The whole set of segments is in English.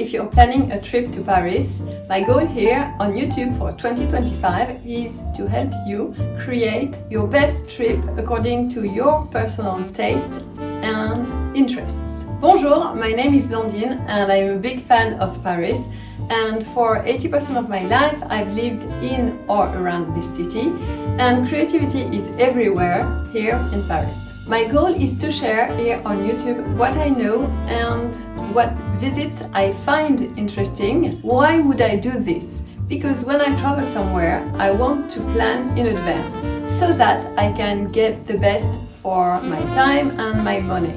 if you're planning a trip to Paris, my goal here on YouTube for 2025 is to help you create your best trip according to your personal tastes and interests. Bonjour, my name is Blandine and I'm a big fan of Paris, and for 80% of my life I've lived in or around this city, and creativity is everywhere here in Paris. My goal is to share here on YouTube what I know and what visits I find interesting. Why would I do this? Because when I travel somewhere, I want to plan in advance so that I can get the best for my time and my money.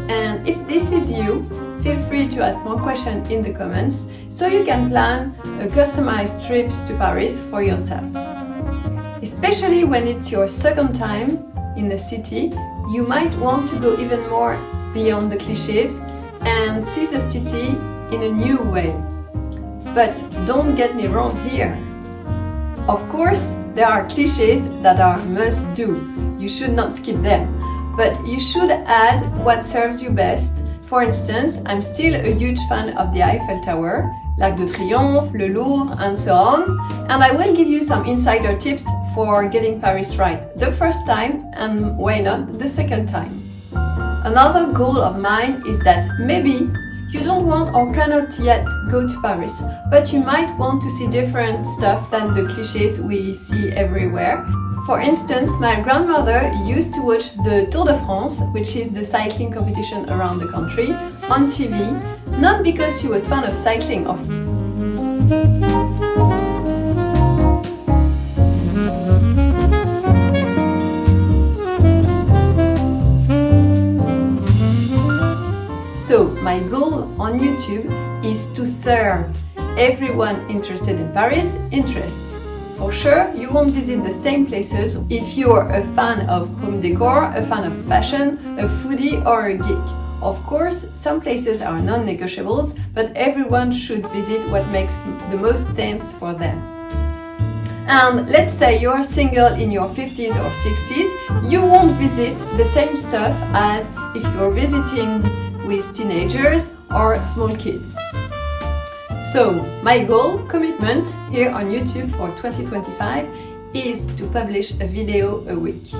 And if this is you, feel free to ask more questions in the comments so you can plan a customized trip to Paris for yourself. Especially when it's your second time in the city, you might want to go even more beyond the clichés and see the city in a new way. But don't get me wrong here. Of course, there are clichés that are must do. You should not skip them, but you should add what serves you best. For instance, I'm still a huge fan of the Eiffel Tower, l'Arc de Triomphe, le Louvre, and so on, and I will give you some insider tips for getting Paris right the first time, and why not the second time. Another goal of mine is that maybe you don't want or cannot yet go to Paris, but you might want to see different stuff than the clichés we see everywhere. For instance, my grandmother used to watch the Tour de France, which is the cycling competition around the country, on TV, not because she was fan of cycling, So my goal on YouTube is to serve everyone interested in Paris interests. For sure, you won't visit the same places if you're a fan of home decor, a fan of fashion, a foodie or a geek. Of course, some places are non-negotiables, but everyone should visit what makes the most sense for them. And let's say you're single in your 50s or 60s, you won't visit the same stuff as if you're visiting with teenagers or small kids. So, my goal, commitment here on YouTube for 2025 is to publish a video a week.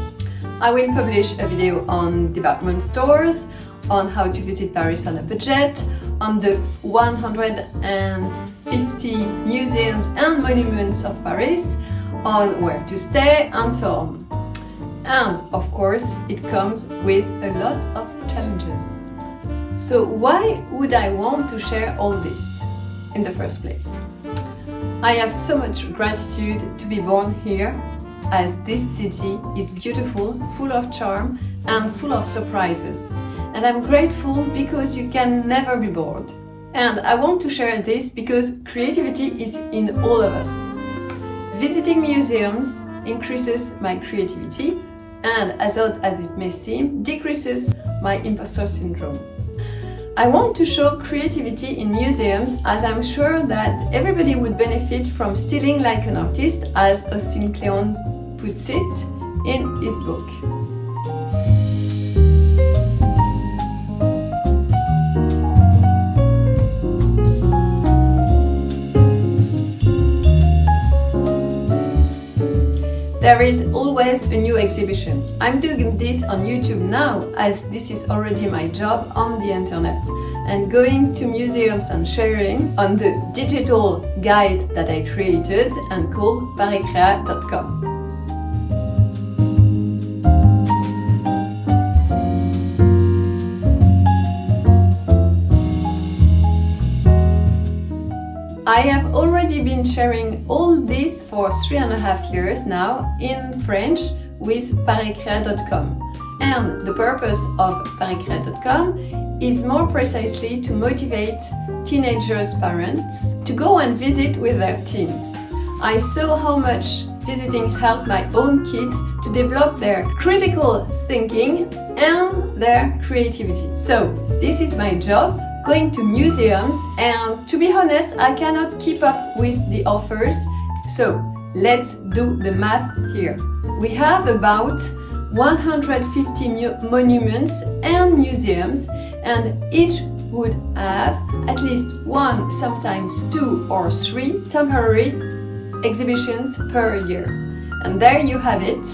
I will publish a video on department stores, on how to visit Paris on a budget, on the 150 museums and monuments of Paris, on where to stay, and so on. And of course, it comes with a lot of challenges. So why would I want to share all this in the first place? I have so much gratitude to be born here, as this city is beautiful, full of charm and full of surprises. And I'm grateful because you can never be bored. And I want to share this because creativity is in all of us. Visiting museums increases my creativity and, as odd as it may seem, decreases my imposter syndrome. I want to show creativity in museums, as I'm sure that everybody would benefit from stealing like an artist, as Austin Kleon puts it in his book. There is always a new exhibition. I'm doing this on YouTube now, as this is already my job on the internet, and going to museums and sharing on the digital guide that I created and called pariscrea.com. I have already been sharing all this for 3.5 years now in French with pariscrea.com. And the purpose of pariscrea.com is more precisely to motivate teenagers' parents to go and visit with their teens. I saw how much visiting helped my own kids to develop their critical thinking and their creativity. So this is my job, going to museums, and to be honest, I cannot keep up with the offers, so let's do the math here. We have about 150 monuments and museums, and each would have at least one, sometimes 2 or 3 temporary exhibitions per year. And there you have it,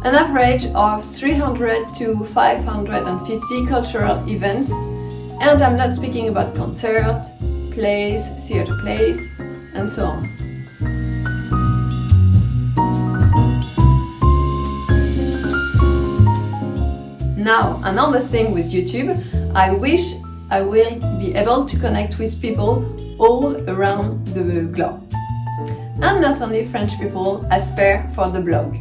an average of 300 to 550 cultural events. And I'm not speaking about concerts, plays, theatre plays, and so on. Now, another thing with YouTube, I wish I will be able to connect with people all around the globe. And not only French people as per for the blog.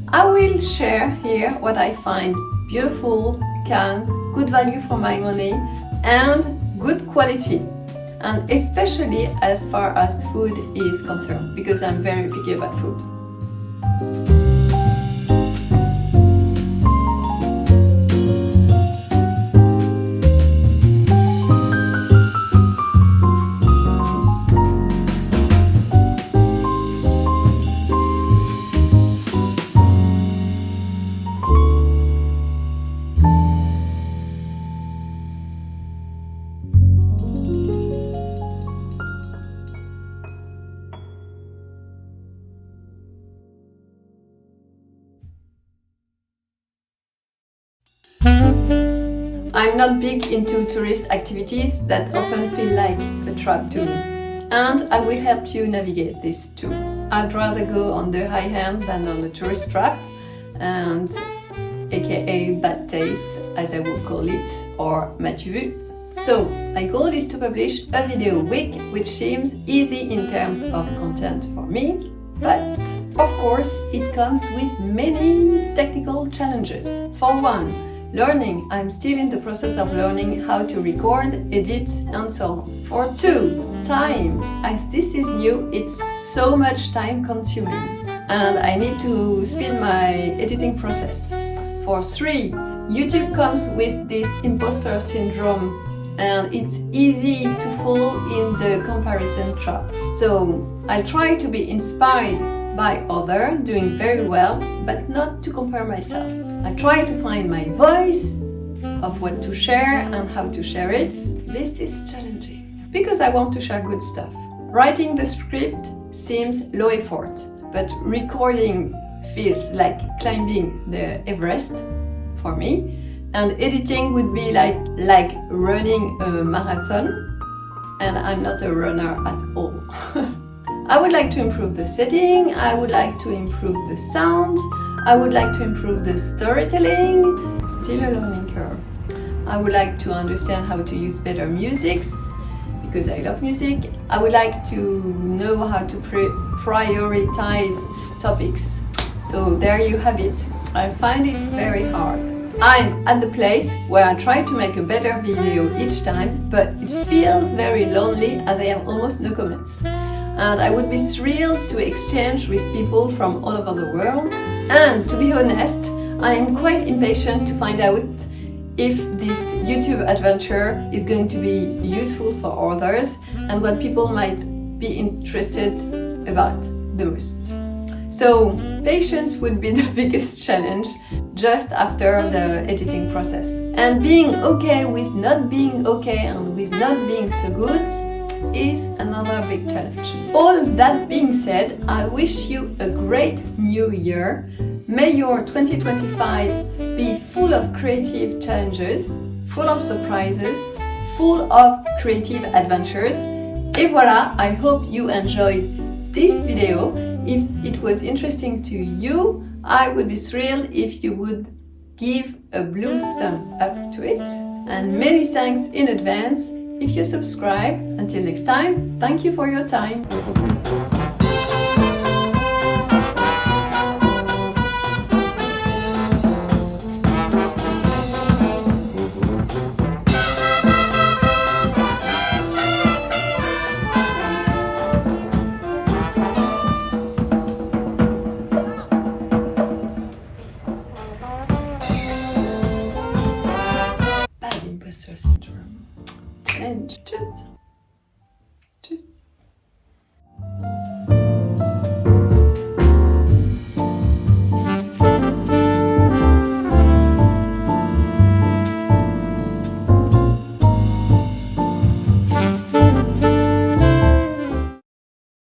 I will share here what I find beautiful, calm, good value for my money and good quality, and especially as far as food is concerned, because I'm very picky about food. I'm not big into tourist activities that often feel like a trap to me, and I will help you navigate this too. I'd rather go on the high end than on a tourist trap, and aka bad taste, as I will call it, or m'as-tu vu? So, my goal is to publish a video a week, which seems easy in terms of content for me, but of course it comes with many technical challenges. For one, learning. I'm still in the process of learning how to record, edit, and so on. For 2, time. As this is new, it's so much time consuming, and I need to speed my editing process. For 3, YouTube comes with this imposter syndrome, and it's easy to fall in the comparison trap. So I try to be inspired by others doing very well, but not to compare myself. I try to find my voice of what to share and how to share it. This is challenging because I want to share good stuff. Writing the script seems low effort, but recording feels like climbing the Everest for me, and editing would be like running a marathon, and I'm not a runner at all. I would like to improve the setting, I would like to improve the sound, I would like to improve the storytelling, still a learning curve. I would like to understand how to use better musics, because I love music. I would like to know how to prioritize topics. So there you have it. I find it very hard. I'm at the place where I try to make a better video each time, but it feels very lonely as I have almost no comments. And I would be thrilled to exchange with people from all over the world. And to be honest, I am quite impatient to find out if this YouTube adventure is going to be useful for others and what people might be interested about the most. So patience would be the biggest challenge just after the editing process. And being okay with not being okay and with not being so good is another big challenge. All that being said, I wish you a great new year. May your 2025 be full of creative challenges, full of surprises, full of creative adventures. Et voilà, I hope you enjoyed this video. If it was interesting to you, I would be thrilled if you would give a blue thumb up to it. And many thanks in advance if you subscribe. Until next time, thank you for your time. challenge. Just